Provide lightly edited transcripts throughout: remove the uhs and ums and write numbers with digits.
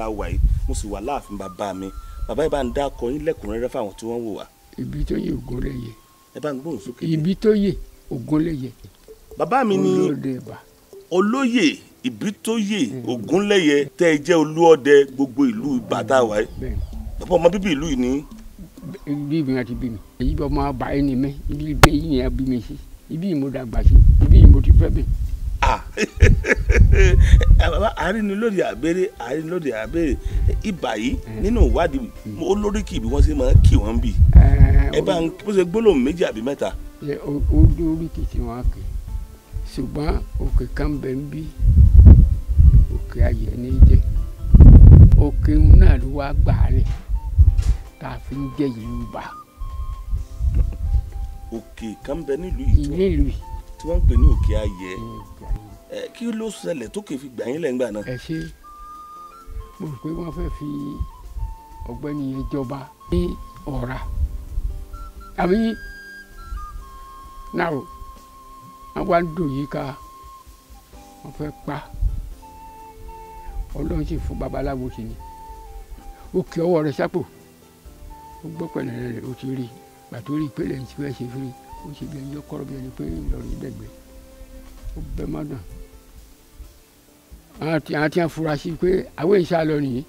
la wà yìí mo sì wà láàfin bàbá mi bàbá yìí bá ń dákọ yín lẹ́kùnrẹ́rẹ́ fáwọn tí wọ́n wò wá. ibi tó yẹ Ògúnléyè. ẹ bá ń gbóhùn sókè. ibi tó yẹ Ògúnléyè. bàbá mi ni olóyè Ìbítóyè Ògúnléyè tẹ́ ẹ jẹ́ olúọdẹ gbogbo ìlú Ìbàdàn wa yìí. bàbá ọmọ bíbí ìlú yìí ni. ibi mi àti bí mi èyí bá ọmọ àbá ẹni mi ibi ìgbé yìí yẹn bí mi sí ibi mo dàgbà sí ibi mo ti fẹ́ mi. àrínilóde àbẹ̀rẹ̀ ibà yìí nínú ìwádìí olórí kì í bí wọ́n ṣe máa kì wọ́n bì ẹ bá ń bó ṣe gbólóhùn méjì àbí mẹ́ta. olórí kì í ti wọn kì í ṣùgbọ́n òkè kan bẹ̀ ń bí òkè ayẹ̀ ní jẹ́ òkè náà ló wá gbà á lẹ̀ tá a fi ń jẹ́ ìlú bá. òkè kan bẹ nílùú yìí tí wọ́n ń pè ní òkè ayẹ̀ kí ló ṣẹlẹ̀ tó kè fi gbà yín lẹ́ngbà náà. ẹ ṣe mo rò pé wọ́n fẹ́ fi ọ̀gbẹ́ni yẹn jọba ní ọ̀ra àbí náà wọ́n wá ń dò yìí ká wọ́n fẹ́ pa ọlọ́run sì fún babaláwo sí ni òkè ọwọ́ rẹ̀ sápò ó gbọ́ pẹ̀lẹ́ rẹ̀ ó ti rí gbàtó rí ìpele ní ti fẹ́ ṣe fún mi ó ṣe bí ẹni ọkọ̀rọ̀ bí ẹni pé Ìlọrin dẹ̀gbẹ́ ó bẹ́ má dàn àti àfúrásì pé àwọn ìṣá lọ nìyí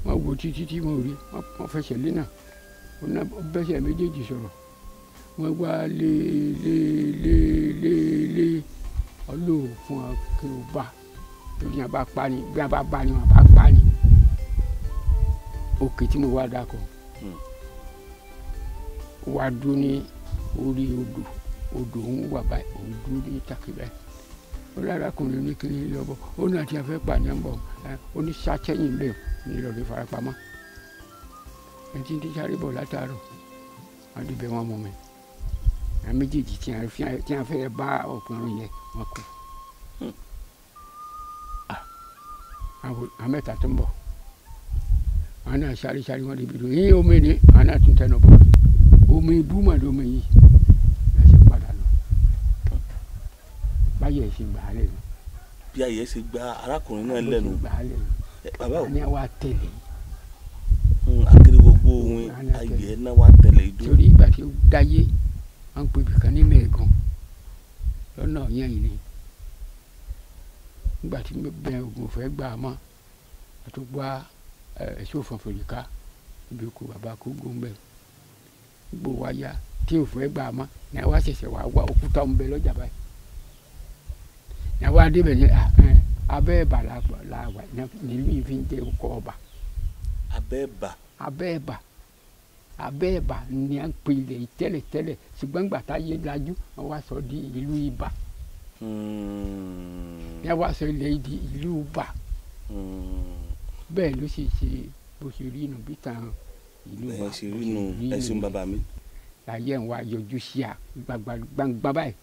wọ́n wò títí tí mo rí wọ́n fẹsẹ̀ lé náà ó bẹ́sẹ̀ méjèèjì sọ̀rọ̀ wọ́n wá lé ọlọ́ọ̀ fún wa kí o bá torí yẹn bá pa ni bí wọ́n bá bá ni wọ́n bá pa ni òkè tí mo wá dákọ̀ wá dúró ní orí odò ń wà báyìí òun dúró ní takibẹ́ ó lárakùnrin ní kiri lọ́bọ̀ ó náà ti fẹ́ pààyàn bọ̀ ó ní sátẹ́yìn bẹ́ẹ̀ ní Ìlọrin farapamọ́ ẹni tí ń sáré bọ̀ látàárọ̀ wọ́n dìbẹ̀ wọn mọ̀ mi àwọn méjèèjì tí a fẹ́ bá ọkùnrin yẹn wọn kú àwọn mẹ́ta tó ń bọ̀ àwọn náà sáré wọn débi lò yín omi ni àwọn náà tún tẹnu bọ̀ omi ibú mà lómi yìí ẹ ṣe padà lọ báyẹ̀ ṣe gbà á lẹ́nu. bí ayẹ̀ ṣe gba arákùnrin náà lẹ́nu bàbá o. ní àwa tẹ̀lé. akéré gbogbo ohun ayẹ̀ náà wà tẹ̀lé idó. torí ìgbà tí ó dáyé wọn pe ibìkan ní mẹ́ẹ̀gàn lọ́nà yẹn yìí ni nígbà tí bẹ oògùn fẹ́ gbà á mọ́ àti gba ẹ̀ṣọ́ òfin ká ibi kú bàbá kú gómìnà gbogbo wa ya tí o fẹ́ gbà á mọ́ ní àwa ṣẹ̀ṣẹ̀ wá wá òkúta ń bẹ lọ́jà báyìí ní àwa débẹ̀ ní abẹ́ẹ̀bà la wà nílùú yìí fi ń jẹ́ ọkọ̀ ọba. abẹ́ẹ̀bà ni à ń pè ilẹ̀ yìí tẹ́lẹ̀ ṣùgbọ́n gbà tá yé lajú wọ́n wá sọ di ìlú Ìbà ní àwa sọ ilẹ̀ yìí di ìlú Ìbà bẹ́ẹ̀ ló sì ṣe bó ṣe rí inú bí tàn ìlú Ìbà ẹ ṣe rí inú ẹ̀sùn bàbá mi. láyé ń wá yọjú sí à gbangba báyìí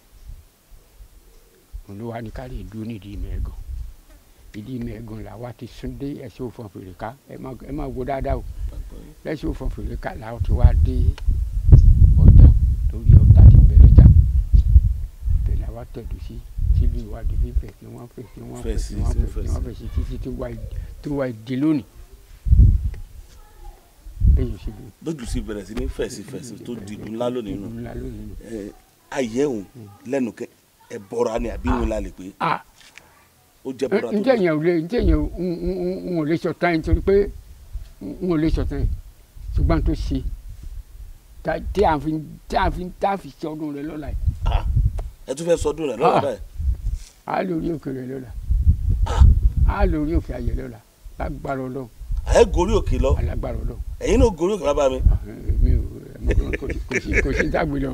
òun ló wá ní ká lè dúró nídìí mẹ́ẹ̀gàn ìdí mẹ́ẹ̀gàn làwa ti sún dé ẹ̀sùn òfin fèrè ká ẹ má wo dáadáa o lẹ́sùn òfin fèrè ká làwọn ti wá dé ọ̀tà torí ọ̀tà ti bẹ̀ lọ́jà bẹ̀ làwa tẹ̀dù sí sílùú ìwádìí fífẹ̀ tí wọ́n fẹ̀ sí títí tí wọ́n di lónìí. lójú sí bẹ̀rẹ̀ sí ní fẹ̀sí tó di ìlú ńlá lónìí nù ayẹ̀wò lẹ́nu kẹ́ ẹ bọ́ra ni àbí wọn la lè pé ó jẹ́ bọ́ra tó. njẹ́ yẹn n ò lè sọ tán nítorí pé n ò lè sọ tán ṣùgbọ́n tó ṣe tí a fi sọdún rẹ lọ́la yìí. ẹ tún fẹ́ sọdún rẹ lọ́la báyìí. a lórí òkè rẹ lọ́la a lórí òkè ayẹ lọ́la lágbára Ọlọ́run. ẹ gorí òkè lọ. alágbára Ọlọ́run. ẹ̀yin náà gorí òkè bàbá mi. kò sí dàgbé lọ.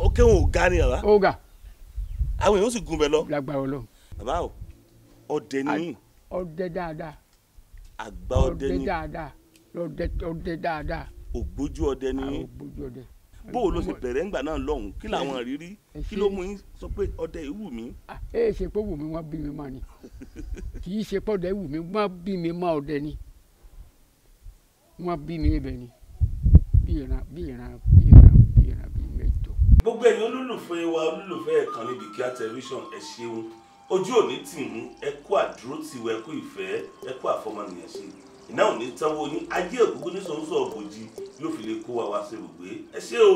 òkè wọn ò ga ni àbá. ó ga. àwọn èèyàn sì gun bẹ lọ. lágbára Ọlọ́run. bàbá o ọdẹ ni. ọdẹ dáadáa. àgbà ọdẹ ni. ọdẹ dáadáa. ògbójú ọdẹ ni. ògbójú ọdẹ. bó o ló ṣe bẹ̀rẹ̀ ńgbà náà lọ́hùn kí làwọn rírí kí ló mú yín sọ pé ọdẹ yìí wù mí. ẹ ṣe pé wù mí wọ́n bí mi mọ́ ni kì í ṣe pé ọdẹ wù mí wọ́n bí mi mọ́ ọdẹ ni wọ́n bí mi ibẹ̀ ni bí ìran mẹ́jọ. gbogbo ẹ̀yin olólùfẹ́ wa olólùfẹ́ Ìkànnì Bikear television ẹ ṣeun ojú òní tì ń ẹ kú àdúró tiwọ ẹ kú ìfẹ́ ẹ kú àfọmọnìyàn ṣe iná òní tánwó ní ajé òkúkú ní sọ̀nsọ̀ ọ̀bòjì yóò fi lè kó wa wá sí ibùgbé ẹ ṣé o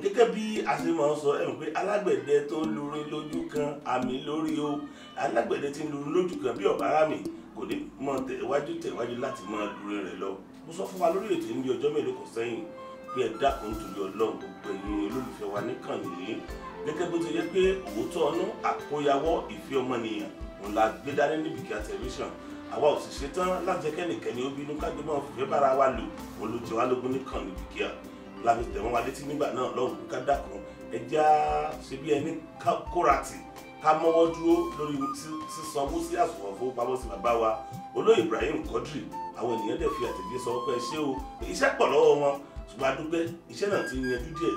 gẹ́gẹ́ bí a ṣe máa ń sọ ẹ mọ̀ pé alágbẹ̀dẹ tó ń lurin lójú kan àmì lórí o alágbẹ̀dẹ tí ń lurin lójú kan bí ọ̀bára mi kò ní mọ tẹ̀wájú láti máa lurin rẹ̀ lọ mo sọ fún wa lórí ètò ní bí ọjọ́ mélòó kan sẹ́yìn pé ẹ dákun nítorí Ọlọ́run gbogbo ẹ̀yin olólùfẹ́ wa níkànnì yìí gẹ́gẹ́ bó ti yẹ pé òótọ́ ọ̀nà àkóyawọ́ ìfẹ́ ọmọnìyàn òun la gbé dání ní Bikear tẹlifíṣàn àwa ò sì ṣetán láti jẹ́ kẹ́nìkẹ́ni ó bínú ká gbé mọ́ fìfẹ́ bára wa lò òun ló jẹ wá lógún níkànnì Bikear láti tẹ̀wọ́n wa létí nígbà náà lọ́hùn ká dákun ẹja ṣe bí ẹni kórati ká mọ́wọ́ dúró lórí sísanwó sí àsùnwọ̀n fowópamọ́sí bàbá wa olóyè Ibrahim Quadri àwọn ènìyàn dẹ̀ fi àtẹ̀jẹ́ sọ pé ṣé o iṣẹ́ pọ̀ lọ́wọ́ wọn ṣùgbọ́n a dúpẹ́ iṣẹ́ náà ti yanjú díẹ̀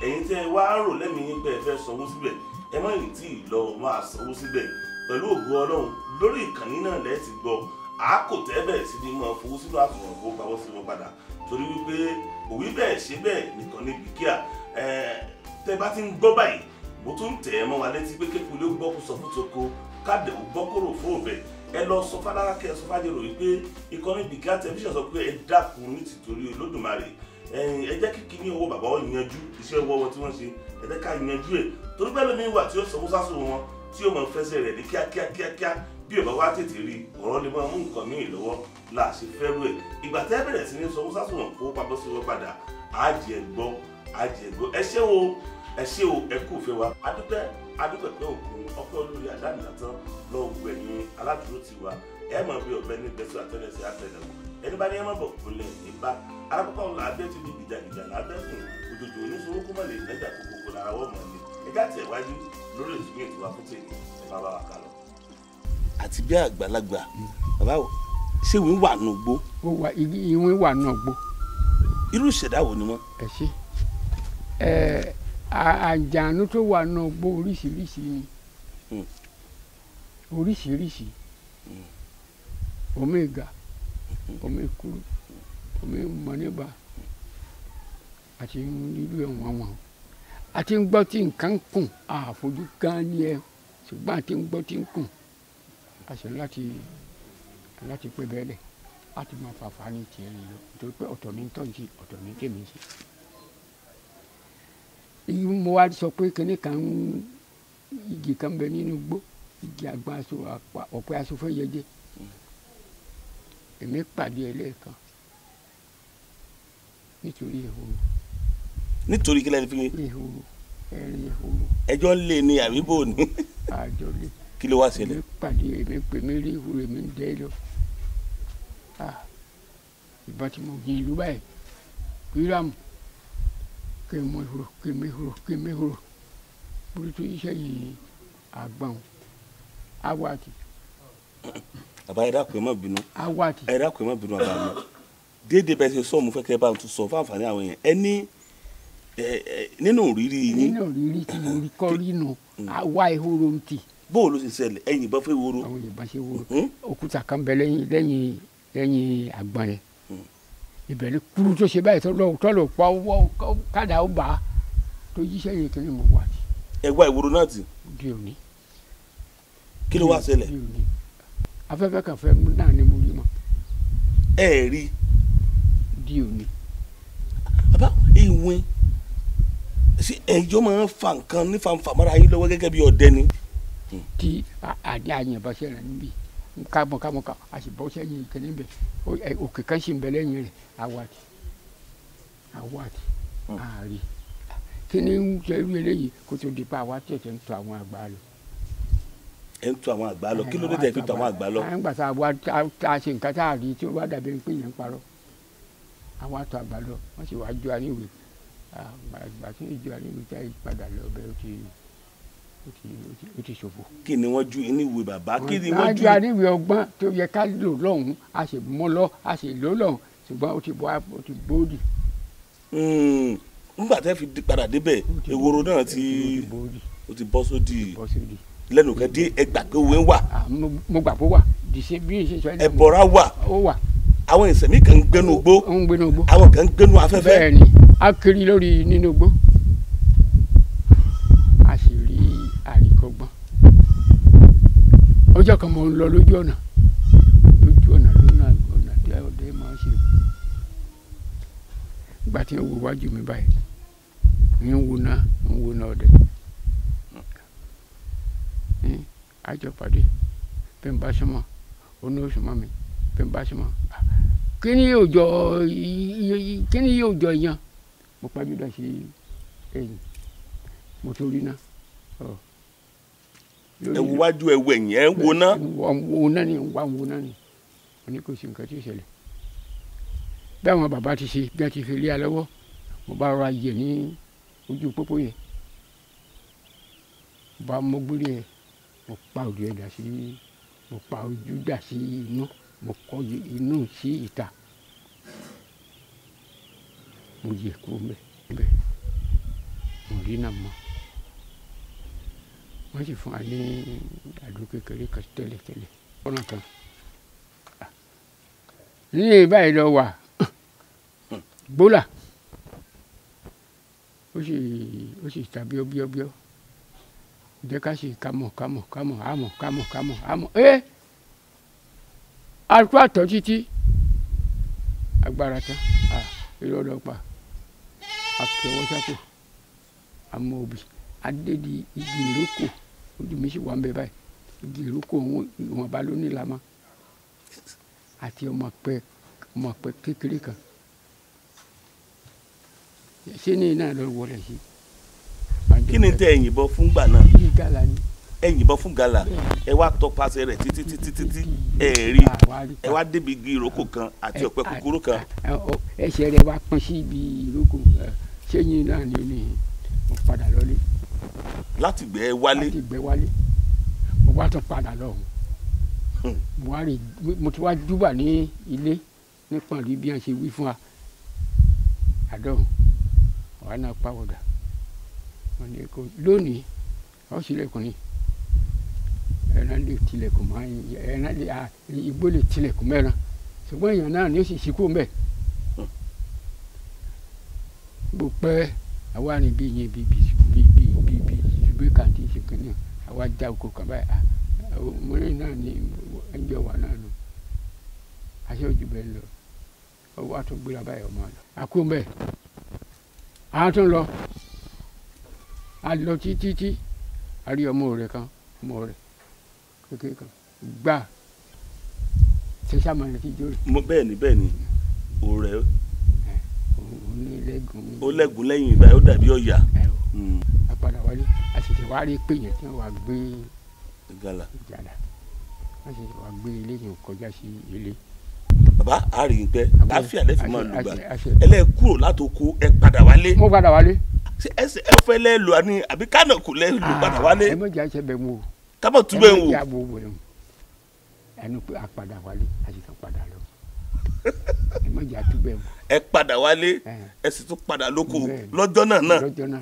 ẹ̀yin tẹ́ ẹ wá rò lẹ́mìí yín pé ẹ fẹ́ sanwó síbẹ̀ ẹ má yìí tí ì lọ máa sanwó síbẹ̀ pẹ̀lú ògo Ọlọ́run lórí ìkànnì náà lẹ́ẹ̀ ti gbọ́ àákò tẹ́ bẹ̀rẹ̀ sí ni máa fowó sínú àsùnwọ̀n fowópamọ́sí wọn padà torí wípé òwí bẹ́ẹ̀ ṣe bẹ́ẹ̀ nìkan ní Bikear tẹ́ bá ti ń gbọ́ báyìí mo tún tẹ̀ ẹ́ mọ́ wa létí pé kékeré ló gbọ́ kó sọ fún toko káàdì ò gbọ́ kóró fún òbẹ̀ ẹ lọ sọ fálára kẹ sọ fájèrò wípé ìkànnì Bikear tẹlifíṣàn sọ pé ẹ dákun ní tìtorí Olódùmarè ẹ jẹ́ kí kíní owó bàbá wọn yanjú iṣẹ́ owó wọn tí wọ́n ṣe ẹ jẹ́ ká yanjú ẹ̀ torí bẹ́ẹ̀ lómi wà tí ó sanwó sásùn wọn tí ó mọ̀ fẹsẹ̀ rẹ̀ ní kíákíá bí ò bá wá tètè rí ọ̀rọ̀ lè máa mú nǹkan míì lọ́wọ́ là ṣe fẹ́rù ẹ̀ ìgbà tẹ́ bẹ̀rẹ̀ sí ní sanwó sásùn wọn kó pamọ́ sí wọn padà àjẹ́ gbọ́ ẹ ṣé o ẹ kú fẹ́ wa adúpẹ́ pé òkun ọpẹ́ olórí àdánìlátán lọ́wọ́ gbẹ̀yìn aládùúró ti wa ẹ mọ̀ bí ọ̀bẹ ní gbẹ̀sọ̀ àtẹlẹsẹ̀ àtẹlẹwò ẹni bá ní ẹ má bọ̀ kúnlẹ̀ ìbá alákọ̀ọ́kọ́ ńlá abẹ́ ti di gìjàgìjà lábẹ́kùn òjòjò oníṣòwò kó má lè nẹ́jà kókó lára wọ́n mọ̀ ní ẹjá tẹ̀ wájú lórí ìsúnmí ètò àkútẹ̀ ẹ má bá wa kà lọ. àti bí àgbàlagbà bàbá wo ṣé ìwé wà nù gbó. ìwé wà nù gbó. irú ìṣẹ̀dá wo ni wọ́n. ẹ ṣe àjànú tó wà nù gbó oríṣiríṣi ni oríṣiríṣi omi ìgà omi ìkúrú omi mọ̀nìbà àti lílu ẹ̀wọ̀n wọn àti ń gbọ́ tí nǹkan kùn àfojú gan ni ẹ ṣùgbọ́n àti ń gbọ́ tí ń kùn àṣẹ láti pé bẹ́ẹ̀ lẹ̀ láti máa fàfà ní tiẹ̀ lọ nítorí pé ọ̀tọ̀ ní tọ́jú ọ̀tọ̀ ní tèmi ṣe. mo wá sọ pé kíní kan igi kan bẹ nínú igbó igi àgbọn aṣọ ọ̀pẹ aṣọ fẹ́ yẹjẹ èmi pàdé ẹ lẹ́ẹ̀kan nítorí ehoro. nítorí kílẹ̀ fi. ehoro ẹ̀rín ehoro. ẹjọ́ lé ní àbíbò ni. àjọ lé. kí ló wá ṣẹlẹ̀. èmi pàdé èmi pè mí rí ehoro èmi ń dẹ́ lọ. ìbọn tí mo yin ìlú báyìí kírámù kí n mọ ehoro kí n mọ ehoro kí n mọ ehoro burúkú iṣẹ́ yìí àgbọn awàtì. bàbá ẹ dákun ẹ má bínú. awàtì. ẹ dákun ẹ má bínú àbá mi déédéé bẹ́ẹ̀ ṣe sọ mo fẹ́ kẹ́ ẹ bá tún sọ fún àǹfààní àwọn èèyàn ẹ ní nínú òrírí yín. nínú òrírí tí mo rí kọ́ rí nù àwa ehoro ń tì. bóò ló ti ṣẹlẹ̀ ẹ̀yin ìbọn fẹ́ ehoro. àwọn ìbọn ṣe ehoro òkúta kan bẹ lẹ́yìn àgbọn yẹn ìbẹ̀rẹ̀ kúrú tó ṣe báyìí tọ́lọ̀ pa ọwọ́ kádà ó bá a tó yíṣẹ́ yẹn kí ni mo wà. ẹ wá ehoro náà tì. di òní. kí ló wá ṣẹlẹ̀. di òní afẹ́fẹ́ kan fẹ́ náà ni mo rí mọ́. ẹ rí. di òní. bàbá ìwìn ṣé ẹjọ́ máa ń fa nǹkan ní fanfàmọ́ra yín lọ́wọ́ gẹ́gẹ́ bí ọdẹ ni. tí àdé àyìnbọn ṣe rẹ̀ níbí kámọ́ a sì bọ́ sẹ́yìn ìkíní bẹ̀ òkè kan sì ń bẹ lẹ́yìn rẹ̀ awàtì àárí kí ni ń ṣe irú eléyìí kó tó di pa awàtì ẹ̀ṣẹ̀ ń tọ̀ àwọn àgbà lọ. ẹ ń tọ̀ àwọn àgbà lọ kí ló dé tẹ̀ fi tọ̀ àwọn àgbà lọ. à ń gbà tá a ṣe nǹkan tá a rí tí ó bá dàbí pé yẹn ń parọ́ àwọn àtọ̀ àgbà lọ wọ́n sì wáá jó aníwèé àgbà tí ìjọ aníwèé tá ìpadà lọ bẹ́ẹ̀ ó ti ṣòfò. kí ni wọ́n ju aníwèé bàbá kí ni wọ́n ju. wọ́n ju aníwèé ọgbọ́n tó yẹ ká lò lọ́hùn-ún a sì mọ́ lọ a sì lò lọ́hùn ṣùgbọ́n ó ti bóódì. nígbà tẹ́ fi padà débẹ̀ ehoro náà ó ti bọ́ sódì lẹ́nu kan dé ẹgbà pé òwe wà. mo gbà pé ó wà dìṣe bí ìṣe sọ ẹ́ ẹ̀bọ̀ra wà. ó wà. àwọn ìsẹ̀mí kan ń gbénu igbó. ń gbénu igbó. àwọn kan ń gbénu afẹ́fẹ́. bẹ́ẹ̀ ni a kiri lórí nínú igbó a sì rí kọ́gbọ́n ọjọ́ kan mo ń lọ lójú ọ̀nà lónà tí ọdẹ máa ṣe ìgbà tí ń wo wájú mi báyìí ń wo náà ọdẹ àjọpàdé bí n bá súnmọ́ oní òsùnmọ́ mi bí n bá súnmọ́ kí ni yóò jọ yan mo pàjù dà sí ẹ̀yìn mo tó rí náà ẹ wo wájú ẹ wo ẹ̀yìn ẹ ń wo náà. wo náà ni wọ́n ní kò sí nǹkan tí ó ṣẹlẹ̀ bí àwọn bàbá ti ṣe bí wọ́n ti fi lé a lọ́wọ́ mo bá rọra yẹ ní ojú pópó yẹn mo bá mọ́gbórí ẹ̀ mo pa òdì ẹ̀ dà sí mo pa ojú dà sí inú mo kọ́ inú sí ìta mo yẹ kó bẹ́ẹ̀ mo rí náà mọ́ wọ́n sì fún wa ní àdó kékeré kan tẹ́lẹ̀tẹ́lẹ̀ ọ̀nà kan ní báyìí lọ wà gbólà ó sì ta bíọ́bíọ́bíọ́ jẹ́ ká sì kámọ̀ àmọ̀ àtúntò àtọ̀ títí agbára tán ìrọ̀lọ́ pa àkẹwọ́ sápò àmọ́ òbí adédi igi ìrókò ojú mi sì wà ń bẹ báyìí igi ìrókò ìwọ̀nba ló ní lamọ́ àti ọmọ ọ̀pẹ kékeré kan ṣé ní iná lọ wọlé sí. kí ni tẹ ẹ̀yìn bọ fún gbà náà. Igala ni. ẹ̀yìn bọ fún gala ẹ wá tọpasẹ̀ rẹ̀ títí ẹ rí ẹ wá débi igi ìrókò kan àti ọ̀pẹ kúkúrú kan. ẹsẹ̀ rẹ̀ wá pọ́n sí ibi ìrókò ṣéyìn náà ni mo padà lọlé. láti gbẹ́ wálé. mo wá tún padà lọ mo ti wá júbà ní ilé nípa rí bí wọ́n ṣe wí fún wa àdéhùn wàá náà pàwọ̀dà wọn ni kò lónìí ọ sílẹ̀kùn ni ẹran lè tilẹ̀kùn máa ń ẹran lè igbó lè tilẹ̀kùn mẹ́ran ṣùgbọ́n èèyàn náà ni ó sì ṣíkú mbẹ́ bó pẹ́ àwa ni bí yẹn bí ṣùgbọ́n kàǹtì ṣùgbọ́n náà àwa já oko kan báyìí ọmọdé náà ni ẹjọ́ wà náà nù aṣọ òjò bẹ́ẹ̀ lọ ọwọ́ àtúngbéra báyìí ọmọ lọ àkó mbẹ́ àwọn tó ń lọ a lọ títí a rí ọmọ rẹ kékeré kan gbà ṣẹṣà máa ń ti jó rẹ. bẹ́ẹ̀ ni òrẹ́ ó lẹ́gùn lẹ́yìn ìgbà yóò dàbí ọ̀yà. a padà wálé a sì ti wá rí pé yẹn tí wọ́n wá gbé Igala wọ́n sì wá gbé ilé yẹn kọjá sí ilé. bàbá àárín pẹ́ láfíà lẹ́fì máa lùgbà ẹlẹ́ kúrò látòkó ẹ padà wálé. mo padà wálé. ẹsẹ̀ ẹ fẹ́ lẹ́ lò ní àbí kánà kò lẹ́ lò padà wálé. ẹ mọ̀jà ṣe bẹ̀ wò. kábọ̀ tún bẹ̀ wò. ẹ mọ̀jà bò wò ẹnu pé a padà wálé a sì tún padà lọ. ẹ mọ̀jà tún bẹ̀ wò. ẹ padà wálé ẹ sì tún padà lóko lọ́jọ́ náà.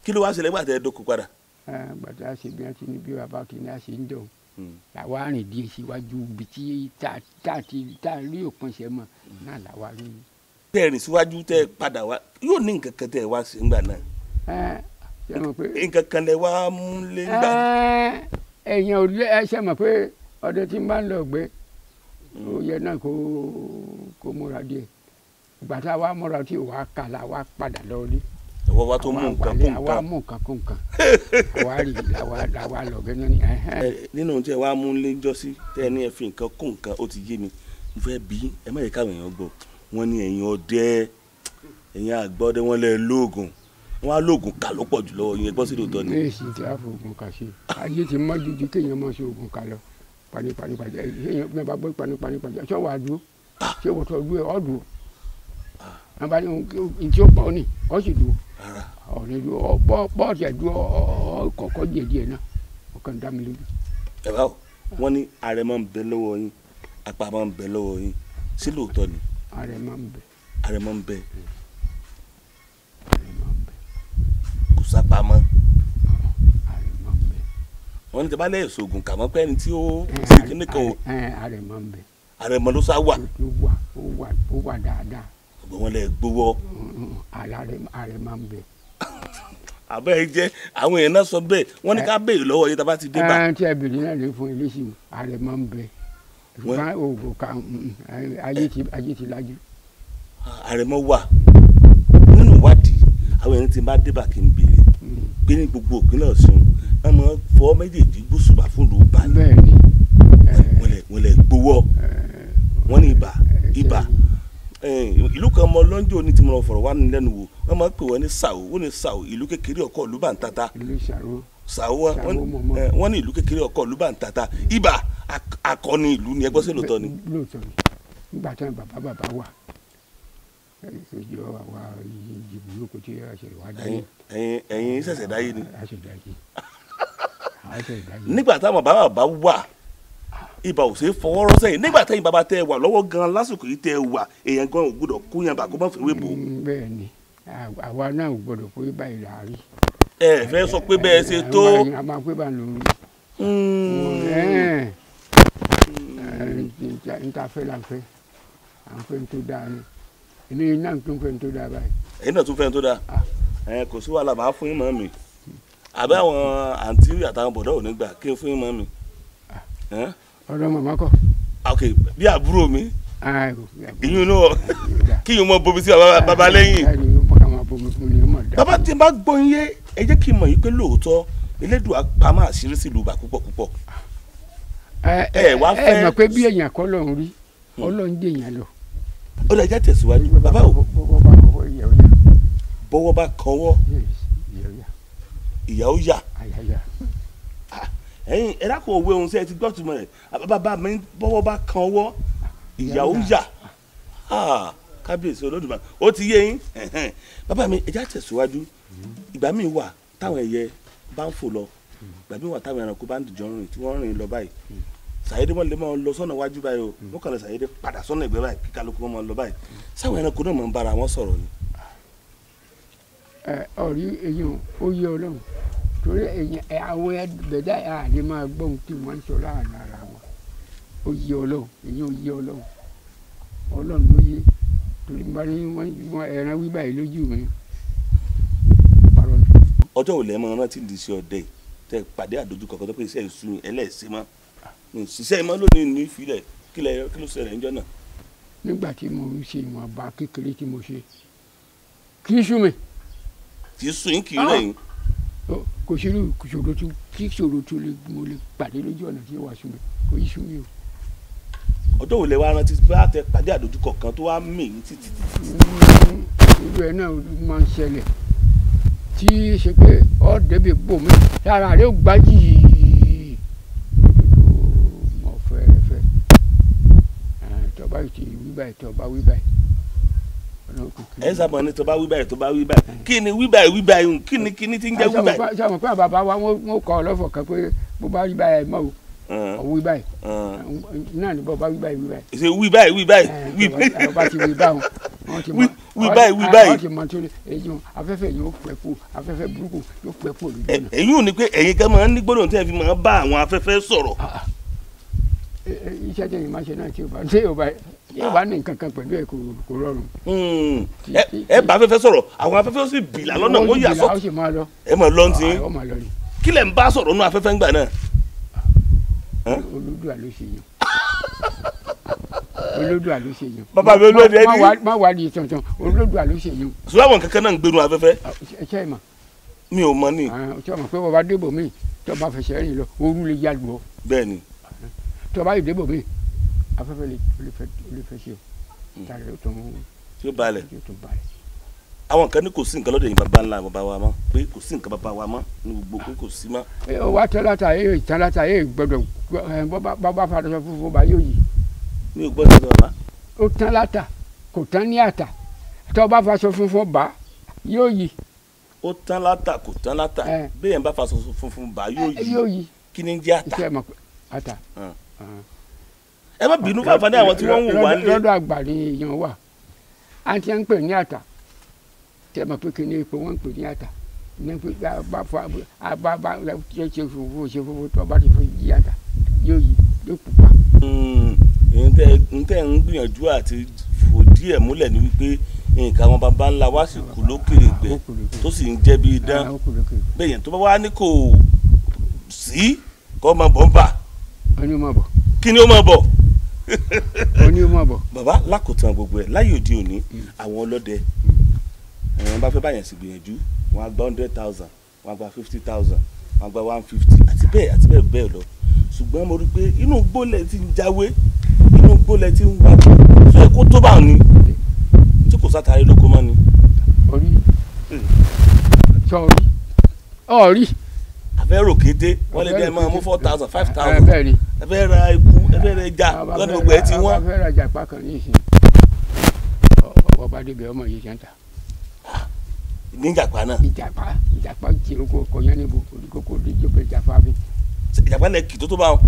kí ló wá ṣẹlẹ̀ gbàtẹ́ dóko padà. gbàtẹ́ àṣẹ bí wọ́n ti ní bí bàbá kìíní àṣẹ ń dùn làwa rìn díẹ̀ síwájú ibi tí tá a rí òpin ṣe mọ̀ náà làwa rí. tẹ́ ẹ rìn síwájú tẹ́ ẹ padà wá yóò ní nǹkan kan tẹ́ ẹ wá sí ńgbà náà. ṣe mọ̀ pé. nǹkan kan lẹ wá mú lé ńgbà. èèyàn ò lé ṣe mọ̀ pé ọdẹ tí ń bá ń lọ gbé ó yẹ náà kó múra díẹ̀ ìgbà tá a wá múra tí ò wá kà la wá padà lọ rí. ẹ̀wọ́ wa tó mú nǹkan kó nǹkan. àwa mú nǹkan kó nǹkan àwa rí làwa lọ gẹ́gẹ́ ní. nínú tí ẹ wá mú lé jọ́sí tẹ́ ẹ ní ẹ fi nǹkan kó nǹkan ó ti yé mi mo fẹ́ bí ẹ má yẹ káwọn èèyàn gbọ́ wọ́n ní ẹ̀yin ọdẹ ẹ̀yin àgbọ̀dẹ wọ́n lẹ lóògùn wọ́n á lóògùn kà ló pọ̀ jù lọ́wọ́ yẹn gbọ́ sí lóòótọ́ ni. èsì tí a fòògùn kà sí ayé ti mọ́ jújú kéèyàn mọ́ sí oògùn kà lọ panípanípajà èèyàn bí wọ́n bá gbé panípanípajà ṣé wàá dúró ṣé wọ́n tọ́ dúró ọ́ dúró wọ́n bá ní tí ó pọ̀ ní ọ́ sì dúró ọ̀rẹ́ dúró bọ́ọ̀sì ẹ̀ dúró kọ̀ọ̀kọ́ díẹ̀ náà ọkàn dá mi lójú. ẹ bá wọn ní ààrẹ máa ń bẹ lọ́wọ́ yín apá máa ń bẹ lọ́wọ́ yín sí lóòótọ́ ni. ààrẹ máa ń bẹ. ààrẹ máa ń bẹ. kò sápá mọ́. ààrẹ máa ń bẹ. wọ́n ní tẹ́ bá lẹ́yìn sóògùn kà mọ́ pé ẹni tí ó sì kíní kan o. ààrẹ máa ń bẹ. ààrẹ mọ́ ló sá wà. ó wà dáadáa. ọgbọ́n wọn lẹ gbowó. ààrẹ máa ń bẹ. àbẹ́ ẹ jẹ́ àwọn èèyàn náà sọ bẹ́ẹ̀ wọ́n ní ká béèrè lọ́wọ́ yín tá a bá ti dé bá. tí ẹ bèrè náà lè fún ilé sí ààrẹ máa ń bẹ ṣùgbọ́n oògùn ká ayé ti lajú. àrẹ̀mọ wà nínú ìwádìí àwọn èèyàn ti bá dé bá kí n béèrè pé ní gbogbo ìpínlẹ̀ Ọ̀ṣun wọ́n máa fọ́ méjèèjì gbósùbà fún ìlú Ìbà ni wọ́n lè gbowó wọ́n ní ibà ìlú kan mọ lọ́njọ́ ní tí mo lọ fọ̀rọ̀ wá nílẹ́nu wò wọ́n máa ń pè wọ́n ní Sàó wọ́n ní Sàó ìlú kékeré ọkọ̀ ìlú Bàǹtàtà Sàó wọ́n ní ìlú kékeré ọkọ̀ ìlú Bàǹtàtà Ibà akọni ìlú ni ẹgbọ́n sí lóòótọ́ ni. lóòótọ́ ni nígbà tí bàbá wà ìjọ àwa ìjìbù lóko tí a ṣe wá dáyé. ẹ̀yin ṣẹ̀ṣẹ̀ dáyé ni. a ṣe dáyé. nígbà táwọn bàbá wà ibà ò ṣe é fọwọ́ rọ́ sẹ́yìn nígbà tẹ́yìn bàbá tẹ́ ẹ wà lọ́wọ́ gan lásìkò yìí tẹ́ ẹ wà èèyàn gan ò gbọ́dọ̀ kú yàn bàkó má fi wé bò. bẹ́ẹ̀ ni àwa náà ò gbọ́dọ̀ kó ibà ìlà rí. ẹ fẹ́ sọ pé bẹ́ẹ̀ ṣe tó. a máa pé bá ń lò rí. nta fẹ́ la fẹ́ à ń fẹ́ ń tó dáa ni èmi náà tún fẹ́ ń tó dáa báyìí. èyí náà tún fẹ́ ń tó dáa kò sí wàhálà máa fún yín mọ́ mi àbẹ́ àwọn àǹtí àtàwọn bọ̀dọ̀ ò ní gbà kí n fún yín mọ́ mi. ọ̀dọ̀ màmá kọ́. ok bí àbúrò mi ìyún náà kí yín mọ bomi sí bàbá lẹ́yìn. bàbá tí n bá gbọ́ yín yé ẹ jẹ́ kí n mọ̀ yín pé lóòótọ́ Elédùà pamọ́ àṣírí sí ìlú Ìbà púpọ̀. ẹ mọ̀ pé bí èèyàn kọ́ lọ́run rí Ọlọ́run dé èèyàn lọ. ó lè jẹ́ tẹ̀síwájú bàbá o. bọ́wọ́ bá kọ́wọ́ ìyà ó yà. ẹ̀yin ẹ dákun òwe ohun tí ẹ ti gbọ́ tuma rẹ̀ bàbá mi bọ́wọ́ bá kọ́wọ́ ìyà ó yà. kábíyèsí Olódùmarè ó ti yé yín bàbá mi ẹ já tẹ̀síwájú ìgbà míì wà táwọn ẹyẹ bá ń fò lọ ìgbà míì wà táwọn ẹranko bá ń dìjọ rìn tí wọ́n rìn lọ báyìí sàyédé wọn lè máa lọ sọ́nà wájú báyìí o wọ́n kàn lè sàyédé padà sọ́nà ìgbẹ́ báyìí kí kálukú wọn máa lọ báyìí sáwọn ẹranko náà máa ń bára wọn sọ̀rọ̀ ni. ọ̀rí èyàn ó yé Ọlọ́run torí èyàn àwọn ẹgbẹ̀dá àdé máa gbọ́n tí wọ́n ń sọ láàrin ara wọn ó yé Ọlọ́run èyàn ó yé Ọlọ́run ló yé torí bá ní wọ́n ẹran wí báyìí lójú mi. ọjọ́ òlẹ̀ máa rántí di sí ọdẹ tẹ pàdé àdójúkọ kan tó pé iṣẹ́ ìsú ẹlẹ́ẹ̀sẹ̀ mọ́ ṣiṣẹ́ ìmọ̀ lónìí ní ìfilẹ̀ kí ló ṣẹlẹ̀ níjọ́ náà. nígbà tí mo ń ṣe ìwọ̀nba kékeré tí mo ṣe kì í sú mi. kì í sún yín kì í rẹ̀yìn. kò sí ìṣòro tó mo lè pàdé lójú ọ̀nà tí ó wà sú mi kò í sú mi o. ọjọ́ òlẹ̀ wa rántí pé àtẹ pàdé àdójúkọ kan tó wá mì ní títì. irú ẹ̀ náà máa ń ṣẹlẹ̀ tí ṣe pé ọ débi bò mí lára rẹ ó gbá yìí mọ fẹ́rẹ́fẹ́ tọba ti wí báyìí tọba wí báyìí. ẹ sábà ní tọba wí báyìí kí ni wí báyìí kí ni ti ń jẹ́ wí báyìí. sọ ma pé bàbá wa wọn kọ ọ lọ́fọ̀ kan pé bó bá wí báyìí mọ́ o wí báyìí náà ni bó bá wí báyìí. ṣe wí báyìí. ọba ti wí báyìí wí báyìí. wọ́n ti mọ nítorí èyí afẹ́fẹ́ yóò pẹ́ kú afẹ́fẹ́ burúkú yóò pẹ́ kú olùdó náà. èyí ò ní pé ẹ̀yin kan máa ń ní gbọ́dọ̀ tí ẹ fi máa bá àwọn afẹ́fẹ́ sọ̀rọ̀. iṣẹ́ tẹ̀yìn máa ṣe náà tí yóò bá ní nǹkan kan pẹ̀lú ẹ̀ kò rọrùn. ẹ bá afẹ́fẹ́ sọ̀rọ̀ àwọn afẹ́fẹ́ ó sì bìlà lọ́nà ó yà sọ. ẹ máa lọ ntí kí lẹ̀ ń bá sọ̀rọ̀ nú afẹ́fẹ́ ńgbà náà. Olódùà ló ṣe yàn. Olódùà ló ṣe yàn. bàbá mi olóde ẹni. má wà ní ìtọ̀ntàn Olódùà ló ṣe yàn. sọ àwọn kankan náà ń gbénu afẹ́fẹ́. ṣe é mà. mi ò mọ ní. ṣé o mọ̀ pé bàbá débò mi tó bá fẹsẹ̀ rìn lọ ooru lè yá lù ọ́. bẹ́ẹ̀ni. tó bá yìí débò mi afẹ́fẹ́ lè fẹ́ ṣe o. tààrẹ ó tún. tí ó balẹ̀. àwọn kan ní kò sí nǹkan lọ́dọ̀ yìí bàbá ńlá bàbá wa mọ́ pé kò sí nǹkan bàbá wa mọ́ ní gbogbo pé kò sí mọ́. wá tẹ́láta yé gbọ́dọ̀ bàbá fàdúrà fúnfún bá yóò yí. mi ò gbọ́ sí bàbá. ó tán láta kò tán ní àtà tó bá faṣọ funfun bá yóò yí. ó tán láta kò tán láta bẹ́ẹ̀ ń bá faṣọ funfun bá yóò yí. kí ni jẹ́ àtà. iṣẹ́ mọ̀ pé àtà. ẹ má bínú fún àǹfààní àwọn tí wọ́n ń wò wá nílé. lọ́dọ̀ àgbà ni èèyàn wà á ti ń pè ní àtà tẹ ma pé kí ni epo wọn ń pè ní àtà ní pé bá ṣe fòfò tó bá ti fi yí àtà yóò yí yóò pupa. n tẹ́ ń gbìyànjú àti fò díẹ̀ múlẹ̀ ni wípé nǹkan àwọn baba ńlá wá sì kú lókèrè gbẹ tó sì ń jẹ́ bí idán bẹ́ẹ̀ yẹn tó bá wá ní kò sí kọ́ ọmọ bọ̀ ń bà. Oni ma bọ̀. Kí ni ó máa bọ̀? Oni ma bọ̀. Bàbá lákòótán gbogbo ẹ̀ láyé òde òní àwọn ọlọ́dẹ wọ́n bá fẹ́ báyẹn sì gbìyànjú wọ́n á gba 100,000 wọ́n á gba 50,000 wọ́n á gba 150 àti bẹ́ẹ̀ bẹ́ẹ̀ lọ ṣùgbọ́n mo rí i pé inú gbólẹ̀ ti ń jáwé inú gbólẹ̀ ti ń wá tó yẹ kó tó bá ní tí kò sátàrí lóko mọ́ ni. Orí sọ̀rí ọ̀rí. Àfẹ́rò kété wọ́n lè dẹ́ máa mú 4,000 5,000 bẹ́ẹ̀ ni ẹ fẹ́ ra ikú ẹ fẹ́ ra ẹja lọ́dún gbogbo ẹ ti wọ́n. ẹ fẹ́ ra jàpá kan ní ìsìn ọba débẹ̀ ọmọ yìí ṣe ń ta. Ní ìjàpá náà. ìjàpá Iroko kọyán níbo olùkókò díjọba ìjàpá mi. Ìjàpá lẹ kì tó bá wọn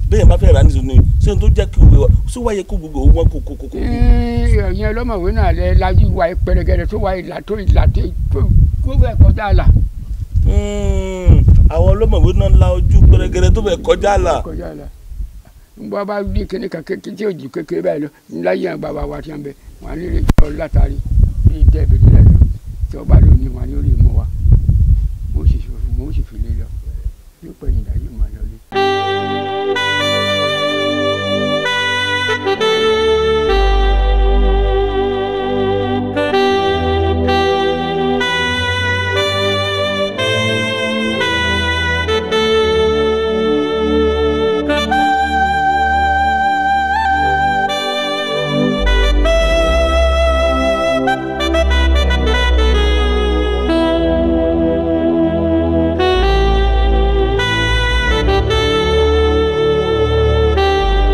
bẹ́ẹ̀ bá fẹ́ rà ní ìsìn ṣé n tó jẹ́ kí gbogbo ṣé wáyé kó gbogbo owó wọn kó. ìyẹn ọlọ́mọ̀wé náà lẹ lajú wa pẹrẹgẹrẹ tó wá ìlà tó fẹ́ kọjá àlà. Àwọn ọlọ́mọ̀wé náà la ojú pẹrẹgẹrẹ tó fẹ́ kọjá àlà. Ngbọ́ bá bí kíní kan kékeré tí òjì kékeré báyìí lọ láyé àwọn bàbá wa ti ń bẹ wọn ní lè jọ látàrí ní ìtẹ́ ìbèjì lẹ́nu tí ọba lónìí wọn ní orí mọ́ wa mo sì fi lé lọ yóò pẹ̀yìn dájú mọ́ lọ.